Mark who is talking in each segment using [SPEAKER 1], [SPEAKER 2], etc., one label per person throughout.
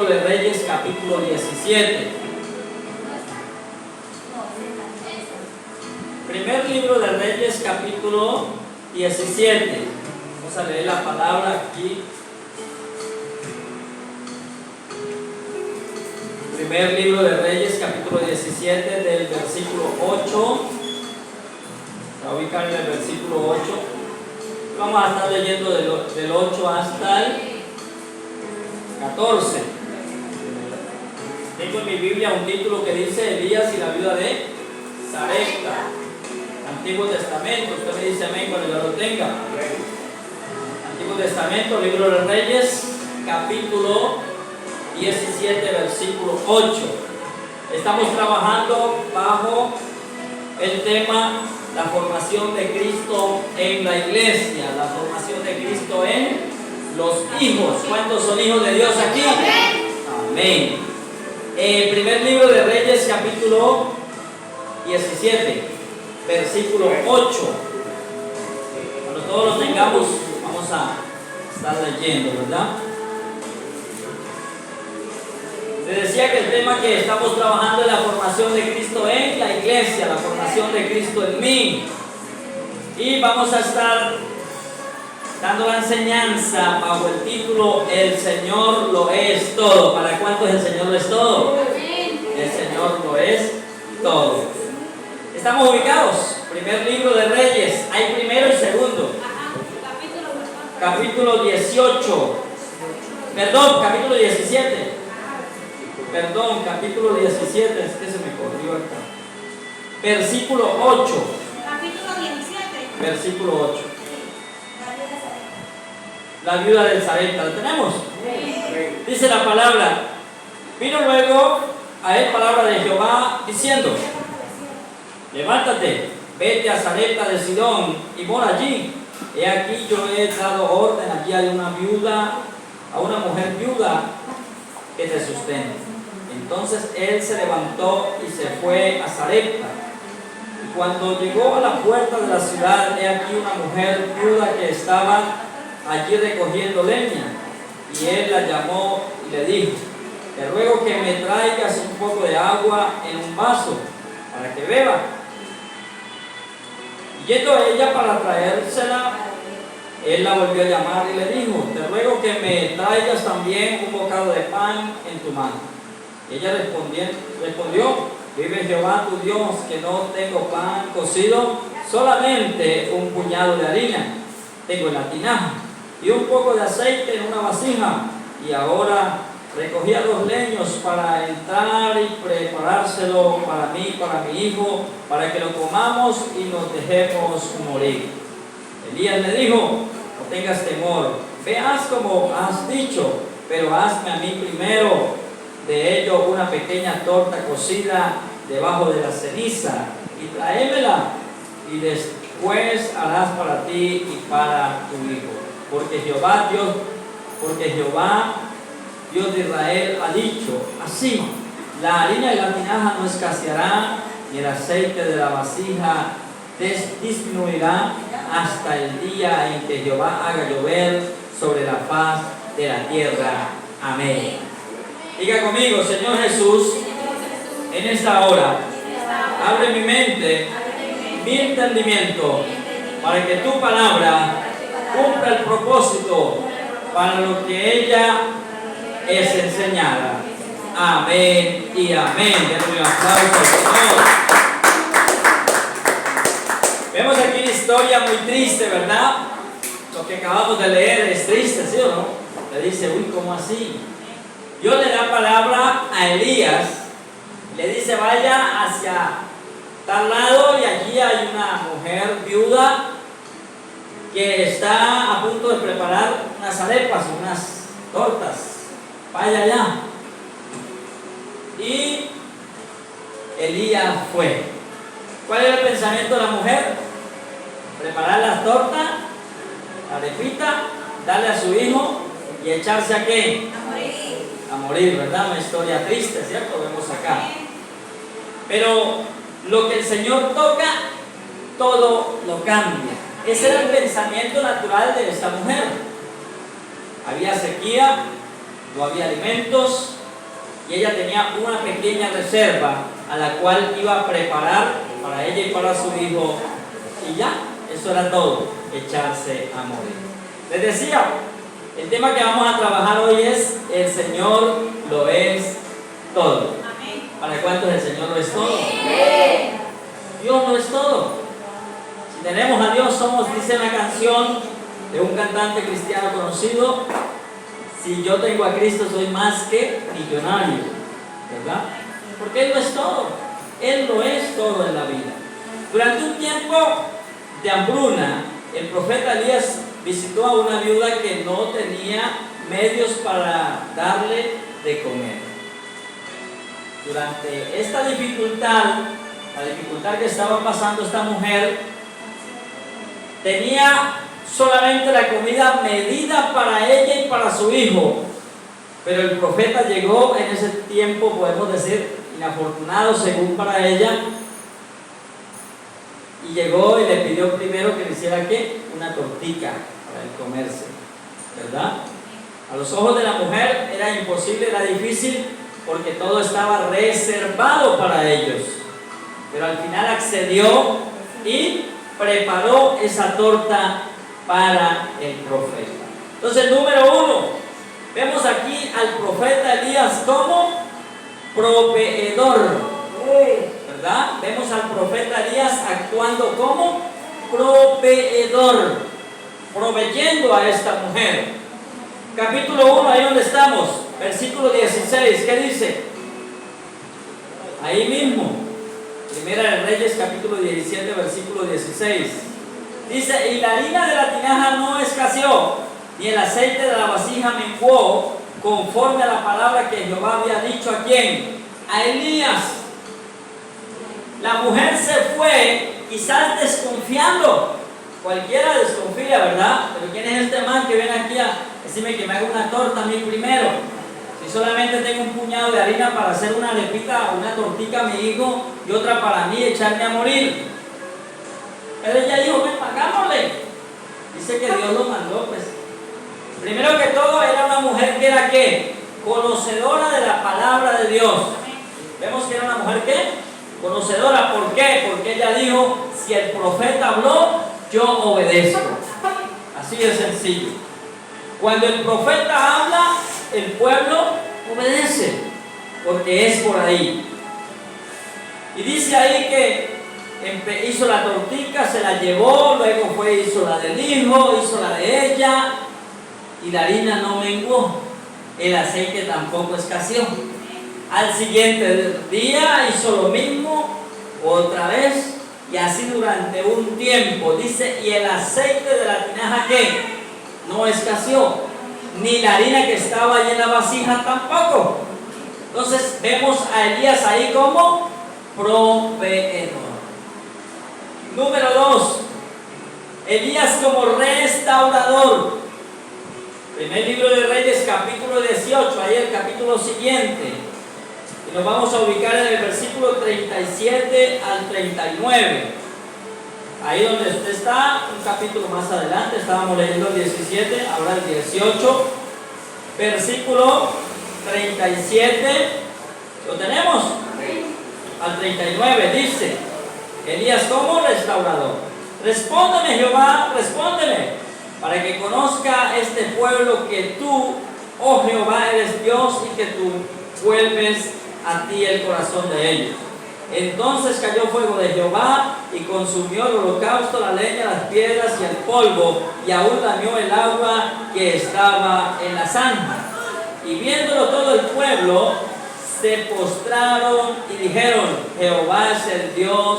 [SPEAKER 1] libro de Reyes, capítulo 17. Primer libro de Reyes, capítulo 17. Vamos a leer la palabra aquí. Primer libro de Reyes, capítulo 17, del versículo 8. Se va a ubicar en el versículo 8. Vamos a estar leyendo del 8 hasta el 14. Tengo en mi Biblia un título que dice Elías y la viuda de Sarepta. Antiguo Testamento. Usted me dice amén cuando yo lo tenga. Antiguo Testamento, libro de Reyes, capítulo 17, versículo 8. Estamos trabajando bajo el tema la formación de Cristo en la iglesia, la formación de Cristo en los hijos. ¿Cuántos son hijos de Dios aquí? Amén. El primer libro de Reyes, capítulo 17, versículo 8. Cuando todos lo tengamos, vamos a estar leyendo, ¿verdad? Les decía que el tema que estamos trabajando es la formación de Cristo en la iglesia, la formación de Cristo en mí. Y vamos a estar dando la enseñanza bajo el título El Señor lo es todo. ¿Para cuántos el Señor lo es todo? El Señor lo es todo. Estamos ubicados. Primer libro de Reyes. Hay primero y segundo. Capítulo 18. Perdón, capítulo 17. Perdón, capítulo 17, es que se me corrió acá. Versículo 8.
[SPEAKER 2] Capítulo 17.
[SPEAKER 1] Versículo 8. La viuda del Sarepta. ¿La tenemos?
[SPEAKER 2] Sí.
[SPEAKER 1] Dice la palabra. Vino luego a él palabra de Jehová diciendo: levántate, vete a Sarepta de Sidón y mora allí. He aquí yo he dado orden, allí hay una viuda, a una mujer viuda que te sustente. Entonces él se levantó y se fue a Sarepta. Y cuando llegó a la puerta de la ciudad, he aquí una mujer viuda que estaba allí recogiendo leña. Y él la llamó y le dijo: te ruego que me traigas un poco de agua en un vaso para que beba. Y yendo ella para traérsela, él la volvió a llamar y le dijo: te ruego que me traigas también un bocado de pan en tu mano. Ella respondió: vive Jehová tu Dios, que no tengo pan cocido, solamente un puñado de harina tengo en la tinaja y un poco de aceite en una vasija. Y ahora recogía 2 leños para entrar y preparárselo para mí, para mi hijo, para que lo comamos y nos dejemos morir. Elías le dijo: no tengas temor, ve, haz como has dicho, pero hazme a mí primero de ello una pequeña torta cocida debajo de la ceniza y tráemela, y después harás para ti y para tu hijo, porque Jehová Dios de Israel ha dicho así: la harina y la tinaja no escasearán, y el aceite de la vasija disminuirá hasta el día en que Jehová haga llover sobre la faz de la tierra. Amén. Diga conmigo: Señor Jesús, en esta hora, abre mi mente, mi entendimiento, para que tu palabra cumpla el propósito para lo que ella es enseñada. Amén y amén. Denle un aplauso al Señor. Vemos aquí una historia muy triste, ¿verdad? Lo que acabamos de leer es triste, ¿sí o no? Le dice: uy, ¿cómo así? Dios le da palabra a Elías, le dice: vaya hacia tal lado y allí hay una mujer viuda que está a punto de preparar unas arepas, unas tortas. Vaya allá. Y Elías fue. ¿Cuál era el pensamiento de la mujer? Preparar las tortas, la arepita, darle a su hijo y echarse a ¿qué? A morir, ¿verdad? Una historia triste, ¿cierto? Vemos acá. Pero lo que el Señor toca, todo lo cambia. Ese era el pensamiento natural de esta mujer. Había sequía, no había alimentos y ella tenía una pequeña reserva a la cual iba a preparar para ella y para su hijo, y ya, eso era todo, echarse a morir. Les decía, el tema que vamos a trabajar hoy es: el Señor lo es todo.
[SPEAKER 2] Amén.
[SPEAKER 1] ¿Para cuántos el Señor lo es todo?
[SPEAKER 2] Amén.
[SPEAKER 1] Dios lo es todo. Si tenemos a Dios, somos, dice una canción de un cantante cristiano conocido: si yo tengo a Cristo, soy más que millonario, ¿verdad? Porque Él lo es todo. Él lo es todo en la vida. Durante un tiempo de hambruna, el profeta Elías visitó a una viuda que no tenía medios para darle de comer. Durante esta dificultad, la dificultad que estaba pasando esta mujer, tenía solamente la comida medida para ella y para su hijo. Pero el profeta llegó en ese tiempo, podemos decir, inafortunado según para ella, y llegó y le pidió primero que le hiciera ¿qué? Una tortica para el comerse, ¿verdad? A los ojos de la mujer era imposible, era difícil, porque todo estaba reservado para ellos. Pero al final accedió y preparó esa torta para el profeta. Entonces, número uno, vemos aquí al profeta Elías como proveedor, ¿verdad? Vemos al profeta Elías actuando como proveedor, proveyendo a esta mujer. Capítulo 1, ahí donde estamos, versículo 16, ¿qué dice? Ahí mismo, Primera de Reyes, capítulo 17, versículo 16. Dice: y la harina de la tinaja no escaseó, ni el aceite de la vasija menguó, conforme a la palabra que Jehová había dicho ¿a quién? A Elías. La mujer se fue, quizás desconfiando. Cualquiera desconfía, ¿verdad? Pero ¿quién es este man que viene aquí a decirme que me haga una torta a mí primero? Si solamente tengo un puñado de harina para hacer una arepita o una tortica a mi hijo y otra para mí, echarme a morir. Pero ella dijo: ven, hagámosle. Dice que Dios lo mandó, pues. Primero que todo, era una mujer que era ¿qué? Conocedora de la palabra de Dios. Vemos que era una mujer ¿qué? Conocedora. ¿Por qué? Porque ella dijo: si el profeta habló, yo obedezco. Así de sencillo. Cuando el profeta habla, el pueblo obedece, porque es por ahí. Y dice ahí que hizo la tortica, se la llevó, luego hizo la del hijo, hizo la de ella, y la harina no menguó, el aceite tampoco escaseó. Al siguiente día hizo lo mismo, otra vez, y así durante un tiempo. Dice: y el aceite de la tinaja ¿qué? No escaseó, ni la harina que estaba allí en la vasija tampoco. Entonces vemos a Elías ahí como proveedor. Número 2, Elías como restaurador. Primer libro de Reyes, capítulo 18, ahí el capítulo siguiente. Y nos vamos a ubicar en el versículo 37 al 39. Ahí donde usted está, un capítulo más adelante, estábamos leyendo el 17, ahora el 18. Versículo 37, ¿lo tenemos? Al 39 dice: Elías como restaurador. Respóndeme, Jehová, respóndeme, para que conozca este pueblo que tú, oh Jehová, eres Dios, y que tú vuelves a ti el corazón de ellos. Entonces cayó fuego de Jehová y consumió el holocausto, la leña, las piedras y el polvo, y aún dañó el agua que estaba en la zanja. Y viéndolo todo el pueblo, se postraron y dijeron: Jehová es el Dios,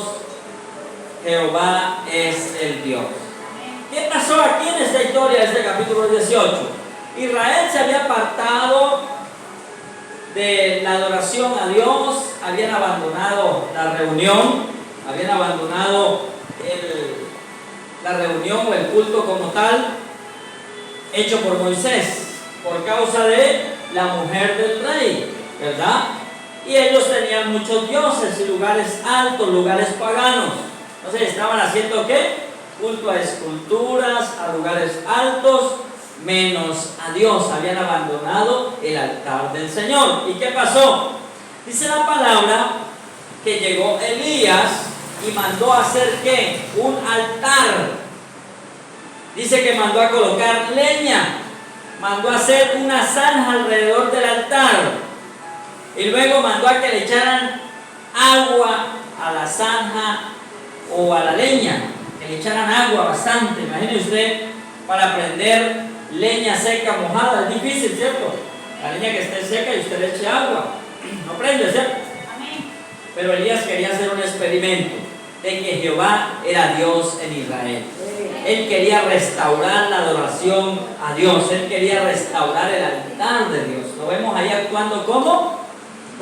[SPEAKER 1] Jehová es el Dios. ¿Qué pasó aquí en esta historia de este capítulo 18? Israel se había apartado de la adoración a Dios, habían abandonado la reunión, habían abandonado la reunión o el culto como tal, hecho por Moisés, por causa de la mujer del rey, ¿verdad? Y ellos tenían muchos dioses y lugares altos, lugares paganos. Entonces estaban haciendo ¿qué? Culto a esculturas, a lugares altos, menos a Dios. Habían abandonado el altar del Señor. ¿Y qué pasó? Dice la palabra que llegó Elías y mandó a hacer ¿qué? Un altar. Dice que mandó a colocar leña, mandó a hacer una zanja alrededor del altar y luego mandó a que le echaran agua a la zanja o a la leña, que le echaran agua bastante. Imagine usted, para prender leña seca mojada, es difícil, ¿cierto? La leña que esté seca y usted le eche agua, no prende, ¿cierto?
[SPEAKER 2] Amén.
[SPEAKER 1] Pero Elías quería hacer un experimento de que Jehová era Dios en Israel. Él quería restaurar la adoración a Dios, él quería restaurar el altar de Dios. Lo vemos ahí actuando como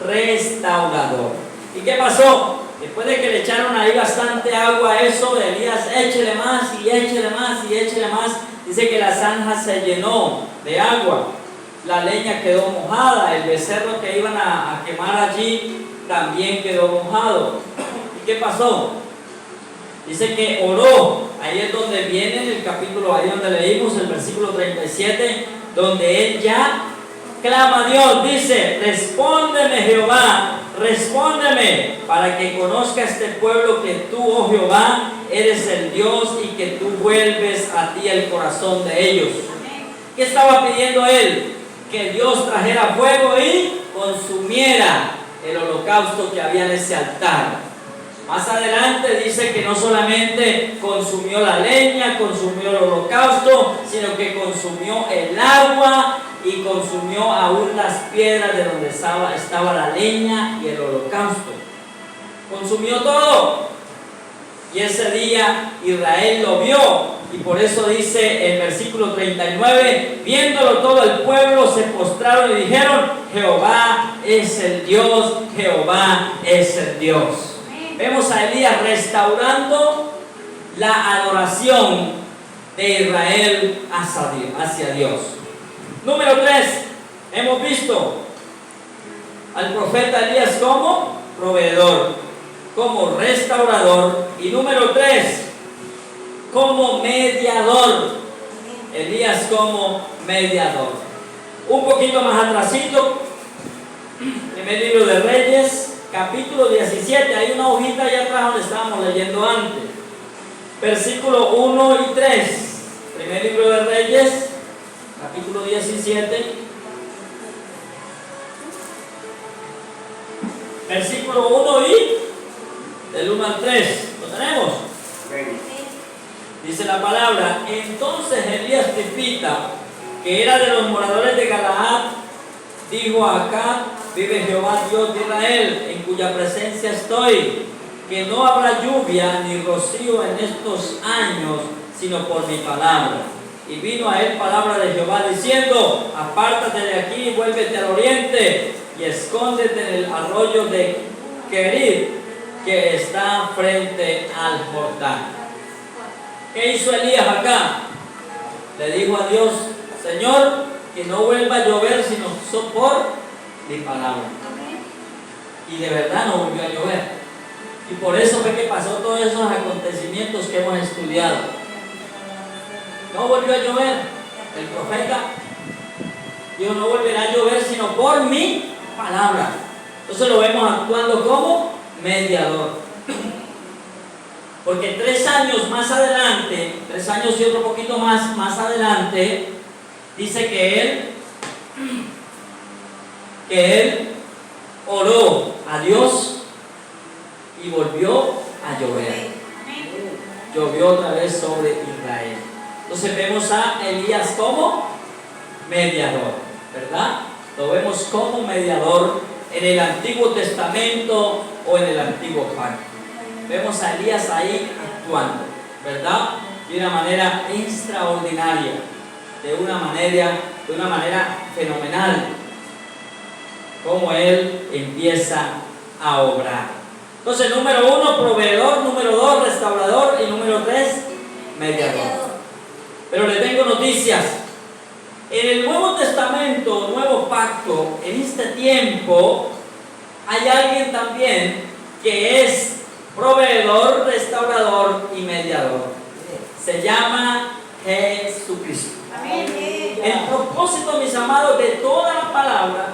[SPEAKER 1] restaurador. ¿Y qué pasó? Después de que le echaron ahí bastante agua a eso, Elías, échele más y échele más y échele más. Dice que la zanja se llenó de agua, la leña quedó mojada, el becerro que iban a quemar allí también quedó mojado. ¿Y qué pasó? Dice que oró. Ahí es donde viene en el capítulo, ahí donde leímos el versículo 37, donde él ya clama a Dios. Dice: respóndeme, Jehová, respóndeme, para que conozca este pueblo que tú, oh Jehová, eres el Dios y que tú vuelves a ti el corazón de ellos. ¿Qué estaba pidiendo él? Que Dios trajera fuego y consumiera el holocausto que había en ese altar. Más adelante dice que no solamente consumió la leña, consumió el holocausto, sino que consumió el agua y consumió aún las piedras de donde estaba la leña y el holocausto. Consumió todo. Y ese día Israel lo vio. Y por eso dice el versículo 39, viéndolo todo el pueblo se postraron y dijeron: Jehová es el Dios, Jehová es el Dios. Vemos a Elías restaurando la adoración de Israel hacia Dios. Número 3, hemos visto al profeta Elías como proveedor, como restaurador, y número 3, como mediador. Elías como mediador. Un poquito más atrasito, primer libro de Reyes, capítulo 17, hay una hojita allá atrás donde estábamos leyendo antes. Versículo 1 y 3. Primer libro de Reyes, capítulo 17. Versículo 1 y del 1 al 3. ¿Lo tenemos? Dice la palabra: entonces Elías Tishbita, que era de los moradores de Galaad, dijo a Acab: vive Jehová Dios de Israel, en cuya presencia estoy, que no habrá lluvia ni rocío en estos años, sino por mi palabra. Y vino a él palabra de Jehová diciendo: apártate de aquí y vuélvete al oriente, y escóndete en el arroyo de Querid, que está frente al Jordán. ¿Qué hizo Elías acá? Le dijo a Dios: Señor, que no vuelva a llover sino por mi palabra. Y de verdad no volvió a llover. Y por eso fue que pasó todos esos acontecimientos que hemos estudiado. No volvió a llover. El profeta dijo: no volverá a llover sino por mi palabra. Entonces lo vemos actuando como mediador. Porque 3 años más adelante, 3 años y otro poquito más adelante, dice que él oró a Dios y volvió a llover. Llovió otra vez sobre Israel. Entonces vemos a Elías como mediador, ¿verdad? Lo vemos como mediador en el Antiguo Testamento o en el Antiguo Pacto. Vemos a Elías ahí actuando, ¿verdad? De una manera extraordinaria, de una manera fenomenal, como él empieza a obrar. Entonces, número 1, proveedor; número 2, restaurador; y número 3, mediador. Pero le tengo noticias. En el Nuevo Testamento, Nuevo Pacto, en este tiempo, hay alguien también que es proveedor, restaurador y mediador. Se llama Jesucristo.
[SPEAKER 2] Amén.
[SPEAKER 1] El propósito, mis amados, de toda la palabra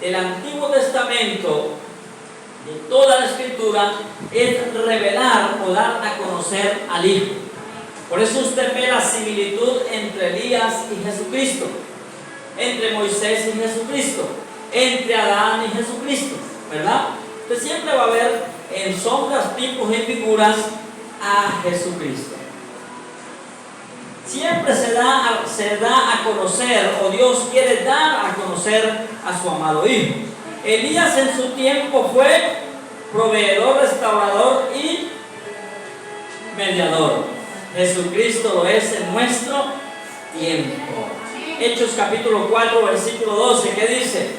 [SPEAKER 1] del Antiguo Testamento, de toda la Escritura, es revelar o dar a conocer al Hijo. Por eso usted ve la similitud entre Elías y Jesucristo, entre Moisés y Jesucristo, entre Adán y Jesucristo, ¿verdad? Usted siempre va a ver en sombras, tipos y figuras a Jesucristo. Siempre se da a conocer, o Dios quiere dar a conocer a su amado Hijo. Elías en su tiempo fue proveedor, restaurador y mediador. Jesucristo lo es en nuestro tiempo. Hechos capítulo 4, versículo 12, ¿qué dice?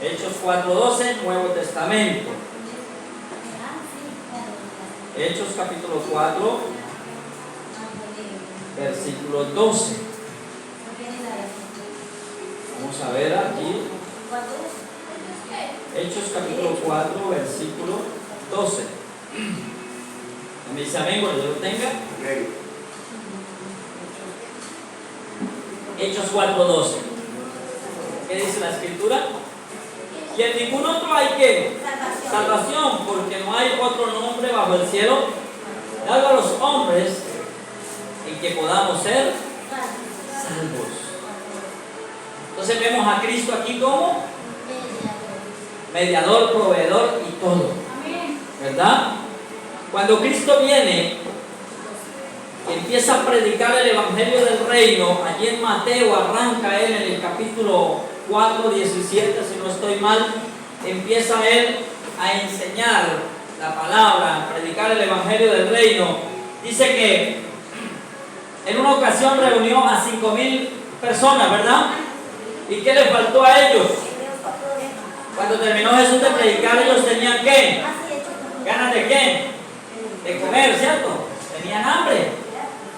[SPEAKER 1] Hechos 4:12, Nuevo Testamento. Hechos capítulo 4, versículo 12. Vamos a ver aquí. Hechos capítulo 4, versículo 12. Me dice amén cuando yo lo tenga. Hechos 4:12. ¿Qué dice la Escritura? Y en ningún otro hay que salvación, porque no hay otro nombre bajo el cielo dado a los hombres en que podamos ser salvos. Entonces vemos a Cristo aquí como mediador, proveedor y todo, ¿verdad? Cuando Cristo viene y empieza a predicar el Evangelio del Reino, allí en Mateo arranca él en el capítulo 4:17, si no estoy mal, empieza él a enseñar la palabra, a predicar el Evangelio del Reino. Dice que en una ocasión reunió a 5,000 personas, ¿verdad? ¿Y qué le faltó a ellos? Cuando terminó Jesús de predicar, ellos tenían ¿qué? ¿Ganas de qué? De comer, ¿cierto? Tenían hambre.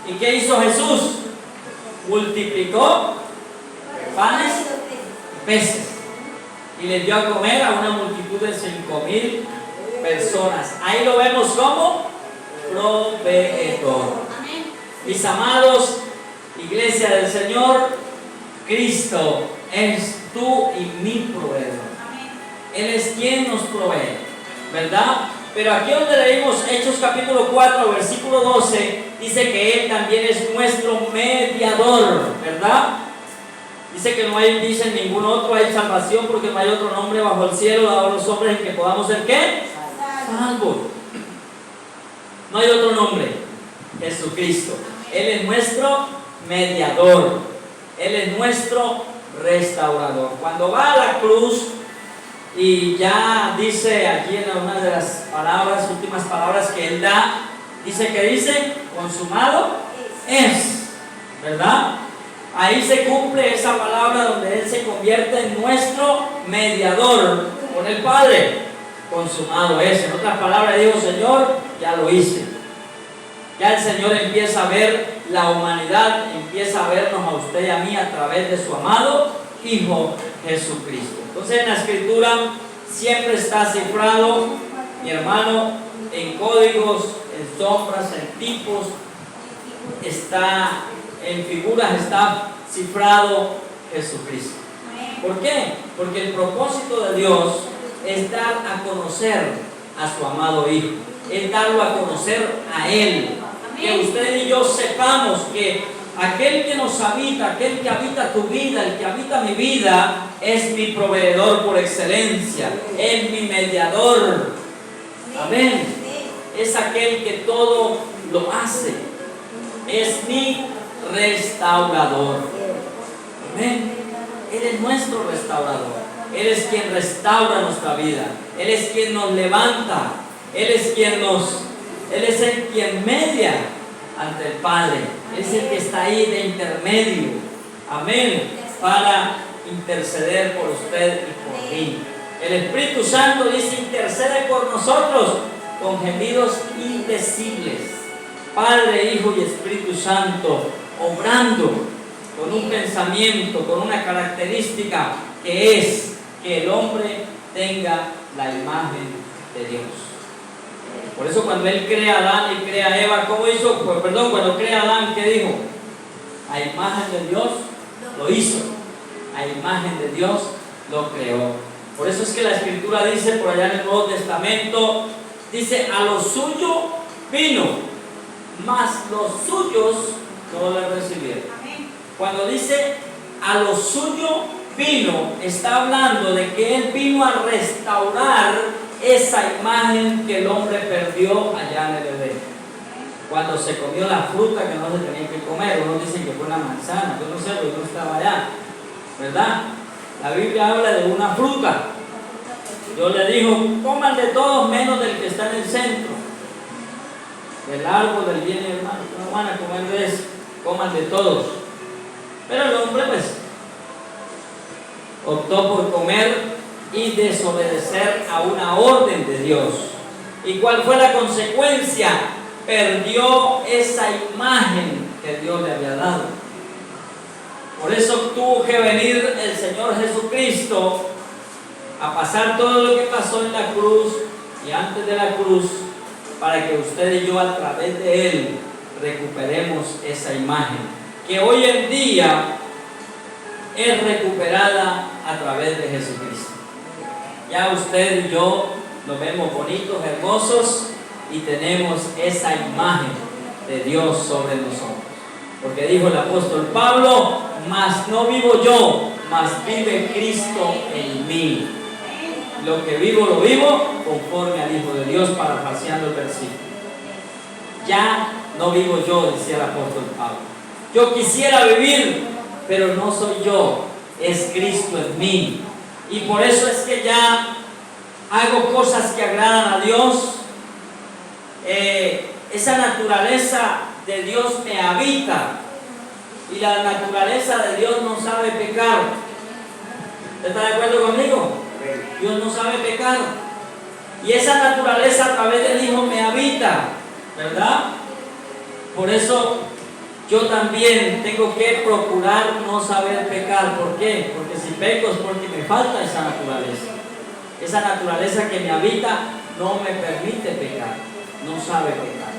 [SPEAKER 1] ¿Y qué hizo Jesús? Multiplicó panes y peces y les dio a comer a una multitud de 5,000 personas. Ahí lo vemos como proveedor. Mis amados, Iglesia del Señor, Cristo es tú y mi proveedor. Él es quien nos provee, ¿verdad? Pero aquí donde leímos Hechos capítulo 4, versículo 12, dice que Él también es nuestro mediador, ¿verdad? Dice que no hay, dice en ningún otro hay salvación, porque no hay otro nombre bajo el cielo dado a los hombres en que podamos ser ¿qué? Salvos. No hay otro nombre, Jesucristo. Él es nuestro mediador. Él es nuestro restaurador. Cuando va a la cruz y ya dice aquí en una de las palabras, últimas palabras que Él da, dice que dice, consumado es, ¿verdad? Ahí se cumple esa palabra donde Él se convierte en nuestro mediador con el Padre. Consumado es. En otras palabras dijo, Señor, ya lo hice. Ya el Señor empieza a ver la humanidad, empieza a vernos a usted y a mí a través de su amado Hijo Jesucristo. Entonces en la Escritura siempre está cifrado, mi hermano, en códigos, en sombras, en tipos, está en figuras, está cifrado Jesucristo. ¿Por qué? Porque el propósito de Dios es dar a conocer a su amado Hijo, es darlo a conocer a Él, que usted y yo sepamos que aquel que nos habita, aquel que habita tu vida, el que habita mi vida, es mi proveedor por excelencia, es mi mediador. Amén. Es aquel que todo lo hace, es mi restaurador. Amén. Él es nuestro restaurador. Él es quien restaura nuestra vida. Él es quien nos levanta. Él es el quien media ante el Padre. Es el que está ahí de intermedio. Amén. Para interceder por usted y por mí. El Espíritu Santo dice, intercede por nosotros con gemidos indecibles. Padre, Hijo y Espíritu Santo, obrando con un pensamiento, con una característica que es que el hombre tenga la imagen de Dios. Por eso cuando Él crea a Adán y crea a Eva, ¿cómo hizo? Pues, cuando crea a Adán, ¿qué dijo? A imagen de Dios lo hizo. A imagen de Dios lo creó. Por eso es que la Escritura dice por allá en el Nuevo Testamento, dice, a lo suyo vino, mas los suyos no le recibieron.
[SPEAKER 2] Amén.
[SPEAKER 1] Cuando dice a lo suyo vino, está hablando de que Él vino a restaurar esa imagen que el hombre perdió allá en el Edén. Cuando se comió la fruta que no se tenía que comer, unos dicen que fue una manzana, yo no sé, porque no estaba allá, ¿verdad? La Biblia habla de una fruta. Dios le dijo, coman de todos menos del que está en el centro, del árbol del bien y del mal. No van a comer de eso, coman de todos. Pero el hombre pues optó por comer y desobedecer a una orden de Dios. ¿Y cuál fue la consecuencia? Perdió esa imagen que Dios le había dado. Por eso tuvo que venir el Señor Jesucristo a pasar todo lo que pasó en la cruz y antes de la cruz, para que usted y yo a través de Él recuperemos esa imagen que hoy en día es recuperada a través de Jesucristo. Ya usted y yo nos vemos bonitos, hermosos, y tenemos esa imagen de Dios sobre nosotros. Porque dijo el apóstol Pablo, mas no vivo yo, mas vive Cristo en mí. Lo que vivo lo vivo conforme al Hijo de Dios, parafraseando el versículo. Ya no vivo yo, decía el apóstol Pablo. Yo quisiera vivir, pero no soy yo, es Cristo en mí. Y por eso es que ya hago cosas que agradan a Dios. Esa naturaleza de Dios me habita, y la naturaleza de Dios no sabe pecar. ¿Usted está de acuerdo conmigo? Dios no sabe pecar, y esa naturaleza a través del Hijo me habita, ¿verdad? Por eso yo también tengo que procurar no saber pecar. ¿Por qué? Porque si peco es porque me falta esa naturaleza. Esa naturaleza que me habita no me permite pecar, no sabe pecar.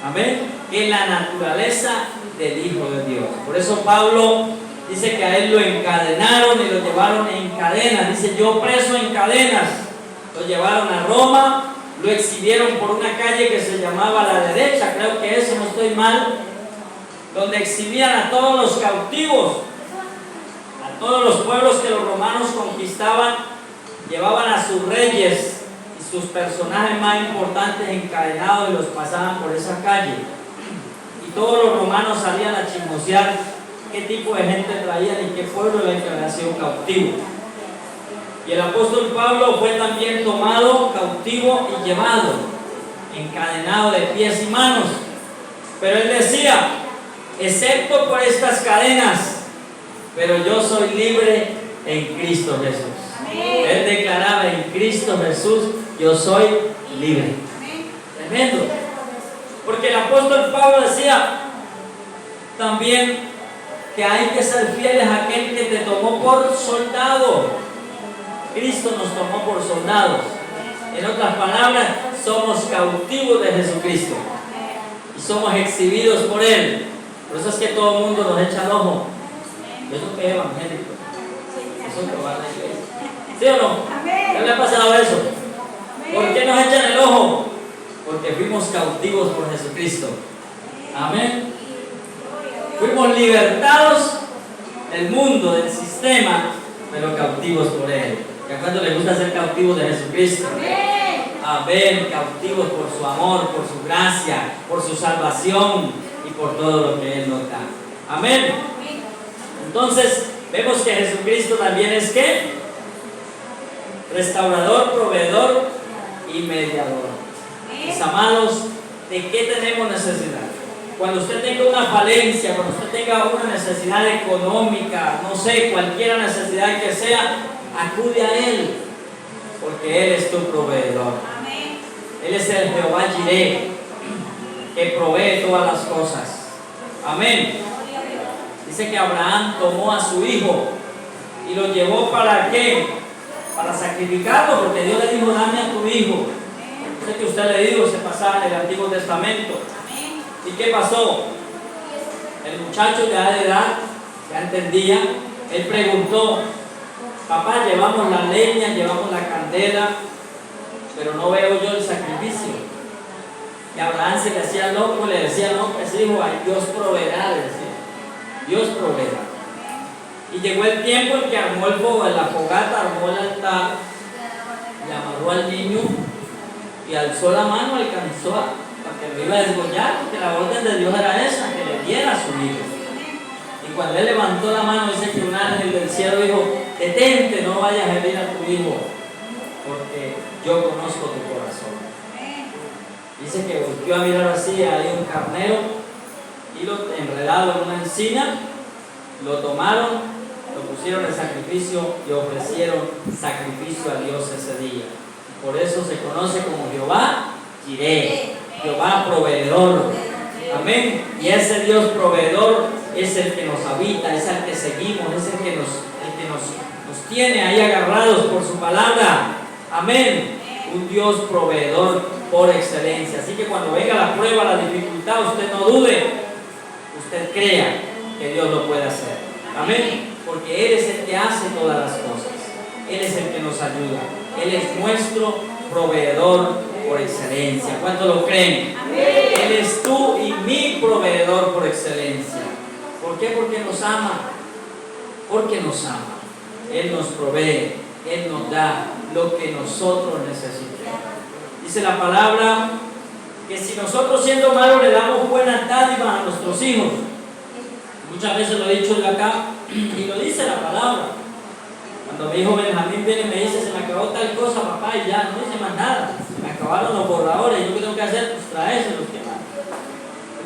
[SPEAKER 1] Amén. Que es la naturaleza del Hijo de Dios. Por eso Pablo dice que a él lo encadenaron y lo llevaron en cadenas. Dice, yo preso en cadenas. Lo llevaron a Roma, lo exhibieron por una calle que se llamaba La Derecha, creo que eso, no estoy mal, donde exhibían a todos los cautivos, a todos los pueblos que los romanos conquistaban. Llevaban a sus reyes y sus personajes más importantes encadenados y los pasaban por esa calle. Y todos los romanos salían a chismosear qué tipo de gente traían y qué pueblo era el que había sido cautivo. Y el apóstol Pablo fue también tomado cautivo y llevado, encadenado de pies y manos. Pero él decía, excepto por estas cadenas, pero yo soy libre en Cristo Jesús. Él declaraba, en Cristo Jesús yo soy libre. Tremendo. Porque el apóstol Pablo decía también que hay que ser fieles a aquel que te tomó por soldado. Cristo nos tomó por soldados. En otras palabras, somos cautivos de Jesucristo y somos exhibidos por Él. Por eso es que todo el mundo nos echa el ojo. Eso que es evangélico. Eso que va a la iglesia. ¿Sí o no? ¿Qué le ha pasado eso? ¿Por qué nos echan el ojo? Porque fuimos cautivos por Jesucristo. Amén. Fuimos libertados del mundo, del sistema, pero cautivos por Él. ¿Y a cuánto le gusta ser cautivos de Jesucristo? Amén. Cautivos por su amor, por su gracia, por su salvación y por todo lo que Él nos da. Amén. Entonces, vemos que Jesucristo también es ¿qué? Restaurador, proveedor y mediador. Mis amados, ¿de qué tenemos necesidad? Cuando usted tenga una falencia, cuando usted tenga una necesidad económica, no sé, cualquier necesidad que sea, acude a Él, porque Él es tu proveedor. Él es el Jehová Jireh, que provee todas las cosas. Amén. Dice que Abraham tomó a su hijo y lo llevó ¿para qué? Para sacrificarlo, porque Dios le dijo, dame a tu hijo. Sé que usted le dijo, se pasaba en el Antiguo Testamento. ¿Y qué pasó? El muchacho ya de edad ya entendía. Él preguntó: papá, llevamos la leña, llevamos la candela, pero no veo yo el sacrificio. Y Abraham se le hacía loco, le decía: no, pues hijo, ay, Dios proveerá, le decía. Dios proveerá. Y llegó el tiempo en que armó el fuego en la fogata, armó el altar, y amarró al niño y alzó la mano, alcanzó para que lo iba a desgollar, porque la orden de Dios era esa, que le diera a su hijo. Y cuando él levantó la mano, dice que un ángel del cielo dijo: detente, no vayas a herir a tu hijo, porque yo conozco tu corazón. Dice que volvió a mirar así, hay un carnero, y lo enredado en una encina, lo tomaron, lo pusieron en sacrificio y ofrecieron sacrificio a Dios ese día. Por eso se conoce como Jehová Jireh, Jehová proveedor. Amén. Y ese Dios proveedor es el que nos habita, es el que seguimos, es el que nos tiene ahí agarrados por su palabra. Amén. Un Dios proveedor por excelencia. Así que cuando venga la prueba, la dificultad, usted no dude, usted crea que Dios lo puede hacer. Amén. Porque Él es el que hace todas las cosas. Él es el que nos ayuda. Él es nuestro proveedor por excelencia. ¿Cuántos lo creen?
[SPEAKER 2] Amén.
[SPEAKER 1] Él es tú y mi proveedor por excelencia. ¿Por qué? Porque nos ama. Porque nos ama. Él nos provee. Él nos da lo que nosotros necesitamos. Dice la palabra que si nosotros, siendo malos, le damos buenas dádivas a nuestros hijos. Muchas veces lo he dicho yo acá y lo dice la palabra. Cuando mi hijo Benjamín viene y me dice: se me acabó tal cosa, papá, y ya no dice más nada, se me acabaron los borradores, ¿yo qué tengo que hacer? Pues traérselos, ¿qué más?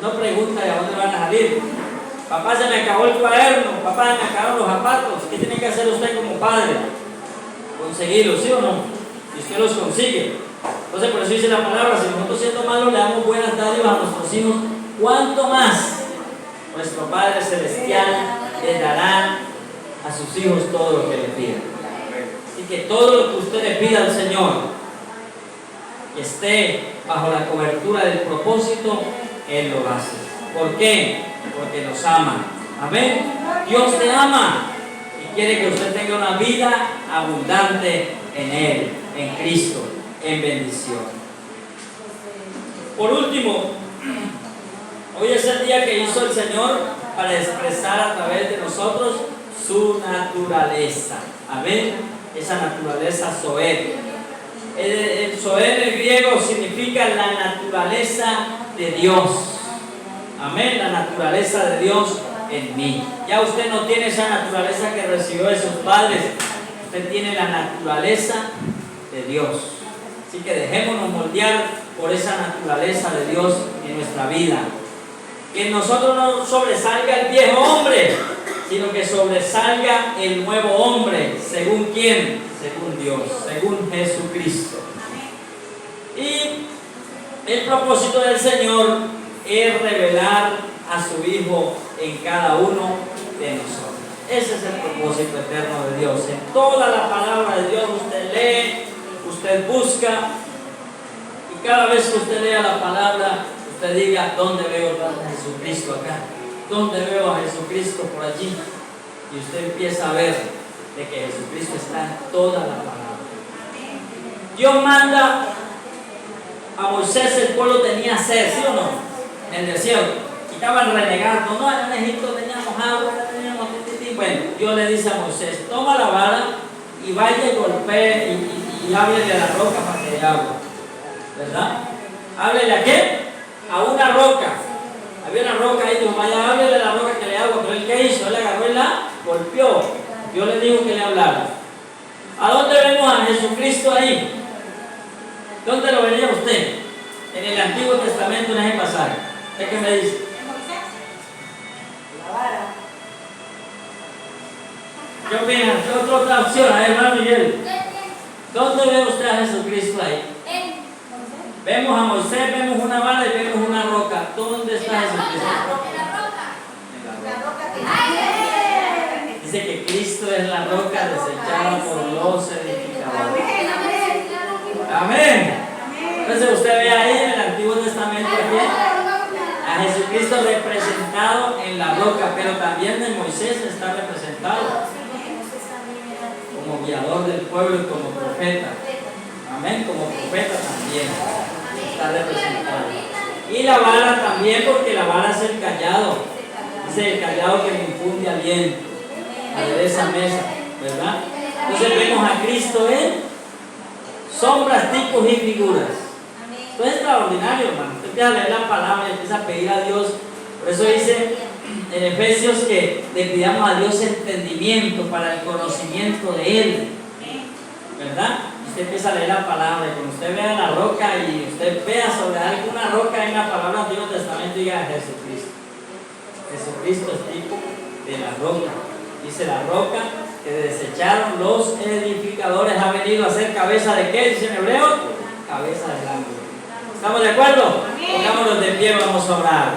[SPEAKER 1] No pregunta de a dónde van a salir. Papá, se me acabó el cuaderno, papá, se me acabaron los zapatos. ¿Qué tiene que hacer usted como padre? Conseguirlos, ¿sí o no? Y usted los consigue. Entonces, por eso dice la palabra: si nosotros, siendo malos, le damos buenas dádivas a nuestros hijos, ¿cuánto más nuestro Padre Celestial les dará a sus hijos todo lo que le pidan? Así que todo lo que usted le pida al Señor, que esté bajo la cobertura del propósito, Él lo hace. ¿Por qué? Porque nos ama. Amén. Dios te ama y quiere que usted tenga una vida abundante en Él, en Cristo, en bendición. Por último, hoy es el día que hizo el Señor para expresar a través de nosotros su naturaleza. Amén. Esa naturaleza Zoé. El Zoé en el griego significa la naturaleza de Dios. Amén. La naturaleza de Dios en mí. Ya usted no tiene esa naturaleza que recibió de sus padres. Usted tiene la naturaleza de Dios. Así que dejémonos moldear por esa naturaleza de Dios en nuestra vida. Que en nosotros no sobresalga el viejo hombre, sino que sobresalga el nuevo hombre. ¿Según quién? Según Dios, según Jesucristo. Y el propósito del Señor es revelar a su Hijo en cada uno de nosotros. Ese es el propósito eterno de Dios. En toda la palabra de Dios usted lee, usted busca, y cada vez que usted lea la palabra, usted diga: ¿dónde veo a Jesucristo acá? ¿Dónde veo a Jesucristo por allí? Y usted empieza a ver de que Jesucristo está en toda la palabra. Dios manda a Moisés, el pueblo tenía sed, ¿sí o no? En el desierto. Y estaban renegando: no, en Egipto teníamos agua, teníamos... Bueno, Dios le dice a Moisés: toma la vara y vaya y golpee y háblele a la roca para que haya agua. ¿Verdad? ¿Háblele a qué? A una roca. Había una roca ahí, dijo: vaya, háblele a la roca que le agua. Pero él, ¿qué hizo? Él agarró y la golpeó. Dios le dijo que le hablara. ¿A dónde vemos a Jesucristo ahí? ¿Dónde lo vería usted? En el Antiguo Testamento, en ese pasaje. ¿Usted qué me dice?
[SPEAKER 2] La vara.
[SPEAKER 1] ¿Qué opina? ¿Qué otra opción? A ver, hermano Miguel. ¿Dónde ve usted a Jesucristo ahí? Vemos a Moisés, vemos una vara y vemos una roca. ¿Dónde está Jesucristo? En la roca. Dice que Cristo es la roca desechada por los edificadores. Amén. Entonces usted ve ahí en el Antiguo Testamento a Jesucristo Cristo representado en la roca, pero también en Moisés está representado como guiador del pueblo y como profeta. Amén, como profeta también está representado. Y la vara también, porque la vara es el callado. Es el callado que me infunde aliento. Adereza mesa, ¿verdad? Entonces vemos a Cristo en sombras, tipos y figuras. Esto es extraordinario, hermano. Usted empieza a leer la palabra y empieza a pedir a Dios. Por eso dice en Efesios que le pidamos a Dios entendimiento para el conocimiento de Él, ¿verdad? Usted empieza a leer la palabra y cuando usted vea la roca y usted vea sobre alguna roca en la palabra del Antiguo Testamento, diga Jesucristo. Jesucristo es tipo de la roca. Dice la roca que desecharon los edificadores ha venido a ser cabeza de ¿qué? Dice en hebreo, cabeza del ángulo. ¿Estamos de acuerdo? Pongámonos de pie, vamos a orar.